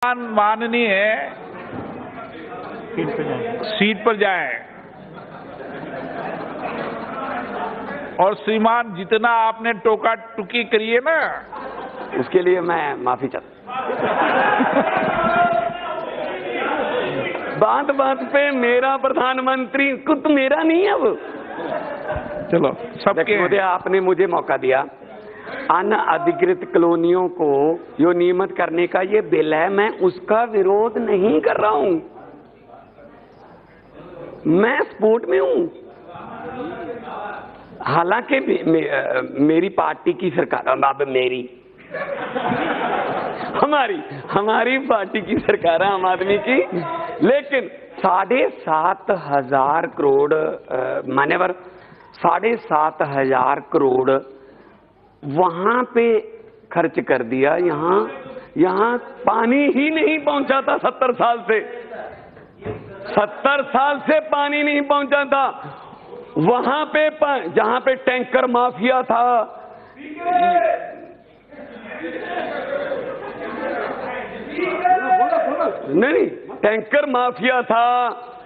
माननीय सीट पर जाए और श्रीमान जितना आपने टोका टुकी करी है ना, उसके लिए मैं माफी चाहता बात बात पे मेरा प्रधानमंत्री कुछ मेरा नहीं है वो। चलो सबके महोदय, आपने मुझे मौका दिया। अनअधिकृत कॉलोनियों को जो नियमित करने का ये बिल है, मैं उसका विरोध नहीं कर रहा हूं, मैं सपोर्ट में हूं। हालांकि मेरी पार्टी की सरकार, अब मेरी हमारी पार्टी की सरकार है आम आदमी की, लेकिन 7,500 करोड़ मान्यवर 7,500 करोड़ वहां पे खर्च कर दिया। यहाँ पानी ही नहीं पहुंचा था 70 साल से। 70 साल से पानी नहीं पहुंचा था वहां पे, जहां पे टैंकर माफिया था। नहीं, टैंकर माफिया था,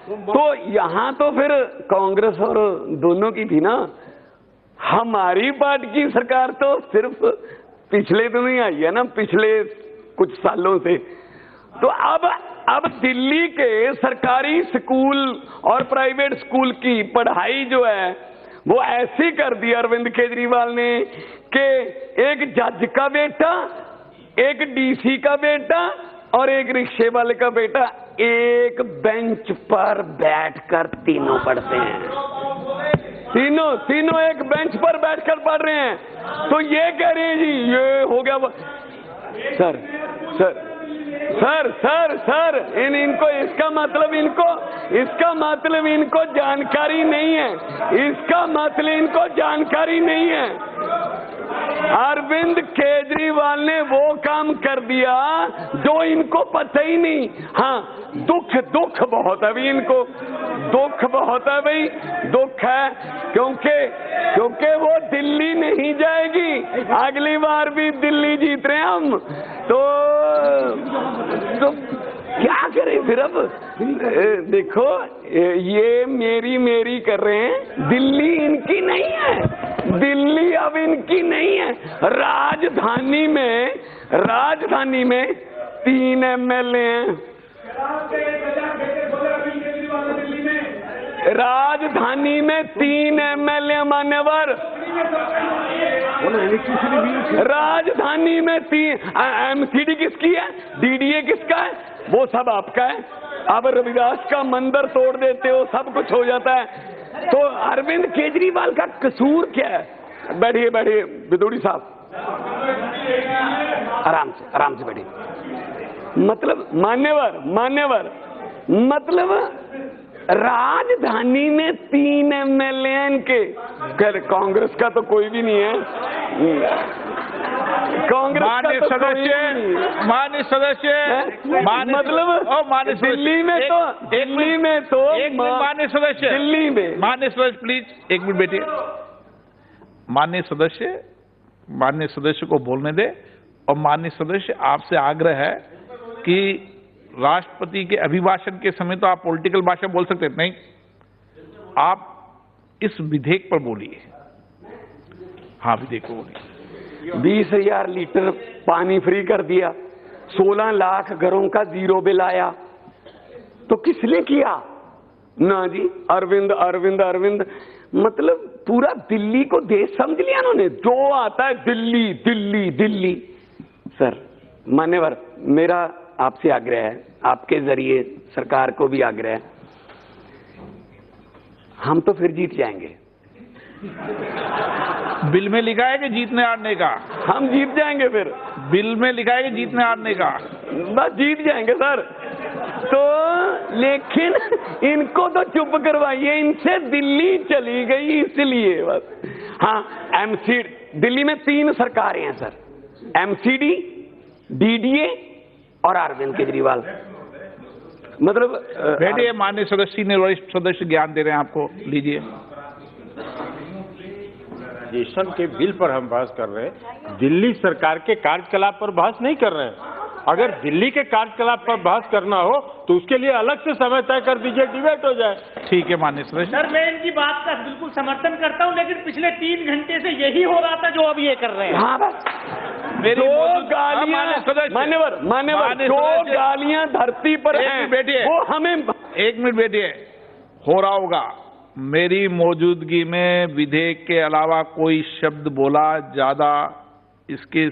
तो यहां तो फिर कांग्रेस और दोनों की थी ना। हमारी पार्टी की सरकार तो सिर्फ पिछले तो नहीं आई है ना, पिछले कुछ सालों से। तो अब दिल्ली के सरकारी स्कूल और प्राइवेट स्कूल की पढ़ाई जो है वो ऐसी कर दी अरविंद केजरीवाल ने कि एक जज का बेटा, एक डीसी का बेटा और एक रिक्शे वाले का बेटा एक बेंच पर बैठकर तीनों पढ़ते हैं। तीनों एक बेंच पर बैठकर पढ़ रहे हैं। तो ये कह रहे हैं जी ये हो गया। सर इनको इसका मतलब इनको जानकारी नहीं है। इसका मतलब इनको जानकारी नहीं है। अरविंद केजरीवाल ने वो काम कर दिया जो इनको पता ही नहीं। हाँ, दुख बहुत है भाई, इनको दुख बहुत है भाई, दुख है क्योंकि वो दिल्ली नहीं जाएगी। अगली बार भी दिल्ली जीत रहे हैं हम, तो क्या करें फिर। अब देखो, ये मेरी कर रहे हैं। दिल्ली इनकी नहीं है, दिल्ली अब इनकी नहीं है। राजधानी में 3 एमएलए हैं। राजधानी में 3 एमएलए मान्यवर। राजधानी में 3। एमसीडी किसकी है, डीडीए किसका है, वो सब आपका है। अब रविदास का मंदिर तोड़ देते हो, सब कुछ हो जाता है। तो अरविंद केजरीवाल का कसूर क्या है? बैठिए विदोड़ी साहब, आराम से बैठिए। मतलब मान्यवर मतलब राजधानी में 3 एमएलए के। कांग्रेस का तो कोई भी नहीं है। कांग्रेस माननीय सदस्य मतलब दिल्ली में माननीय सदस्य प्लीज 1 मिनट बैठिए। माननीय सदस्य को बोलने दे। और माननीय सदस्य, आपसे आग्रह है कि राष्ट्रपति के अभिभाषण के समय तो आप पॉलिटिकल भाषा बोल सकते नहीं, आप इस विधेयक पर बोलिए। हाँ, विधेयक पर बोलिए। 20,000 लीटर पानी फ्री कर दिया, 16 लाख घरों का 0 बिल आया। तो किसने किया? ना जी, अरविंद मतलब पूरा दिल्ली को देश समझ लिया उन्होंने। जो आता है दिल्ली। सर मान्यवर, मेरा आपसे आग्रह है, आपके जरिए सरकार को भी आग्रह है, हम तो फिर जीत जाएंगे। बिल में लिखा है कि जीतने हारने का। हम जीत जाएंगे फिर। बिल में लिखा है कि जीतने हारने का। बस जीत जाएंगे सर। तो लेकिन इनको तो चुप करवाइए, इनसे दिल्ली चली गई इसलिए बस। हाँ, दिल्ली में 3 सरकारें हैं सर, एमसीडी, डीडीए और अरविंद केजरीवाल। मतलब बैठिए, माननीय सदस्य ने वरिष्ठ सदस्य ज्ञान दे रहे हैं आपको, लीजिए। के बिल पर हम बहस कर रहे हैं, दिल्ली सरकार के कार्यकलाप पर बहस नहीं कर रहे हैं। अगर दिल्ली के कार्यकलाप पर बहस करना हो तो उसके लिए अलग से समय तय कर दीजिए, डिबेट हो जाए। ठीक है माननीय सदस्य। सर, मैं इनकी बात का बिल्कुल समर्थन करता हूं, लेकिन पिछले 3 घंटे से यही हो रहा था जो अब ये कर रहे हैं। हाँ बस मेरी जो मौजूद- गालियां मान्यवर जो सदस्य- गालियां धरती पर एक हैं मिनट बैठिए। वो हमें 1 मिनट बैठिए। हो रहा होगा, मेरी मौजूदगी में विधेयक के अलावा कोई शब्द बोला ज्यादा, इसके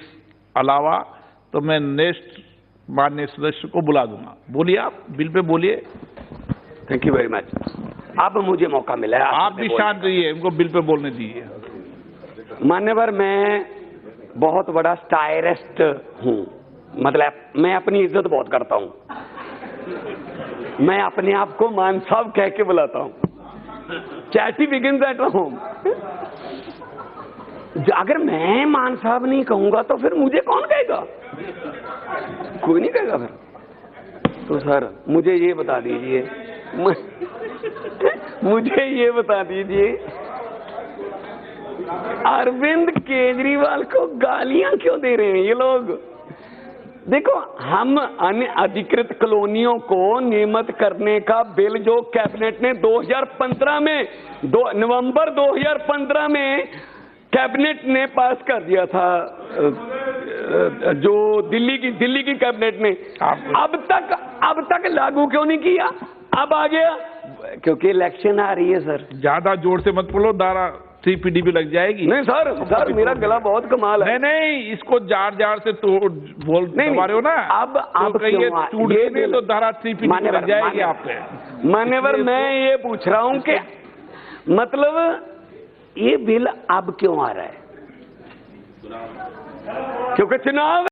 अलावा तो मैं नेक्स्ट माननीय सदस्य को बुला दूंगा। बोलिए, आप बिल पे बोलिए। Thank you very much. अब मुझे मौका मिला है आप भी शांत रहिए, इनको बिल पे बोलने दीजिए। मान्यवर, मैं बहुत बड़ा स्टायरिस्ट हूँ, मतलब मैं अपनी इज्जत बहुत करता हूँ। मैं अपने आप को मान साहब कह के बुलाता हूँ। Chatty begins at home. अगर मैं मान साहब नहीं कहूंगा तो फिर मुझे कौन कहेगा? कोई नहीं कहेगा फिर। तो सर मुझे ये बता दीजिए, मुझे ये बता दीजिए, अरविंद केजरीवाल को गालियां क्यों दे रहे हैं ये लोग? देखो, हम अन्य अधिकृत कॉलोनियों को नियमित करने का बिल जो कैबिनेट ने 2015 में नवंबर 2015 में कैबिनेट ने पास कर दिया था, जो दिल्ली की कैबिनेट ने अब तक लागू क्यों नहीं किया? अब आ गया क्योंकि इलेक्शन आ रही है सर। ज्यादा जोर से मत बोलो, धारा 3 भी लग जाएगी। नहीं सर मेरा गला बहुत कमाल है। नहीं, इसको जार से तोड़ बोल दबा रहे हो ना। अब कहिए टूट गई तो धारा 3 लग जाएगी आप पे। मान्यवर, मैं ये पूछ रहा हूँ कि मतलब ये बिल अब क्यों आ रहा है? क्योंकि चुनाव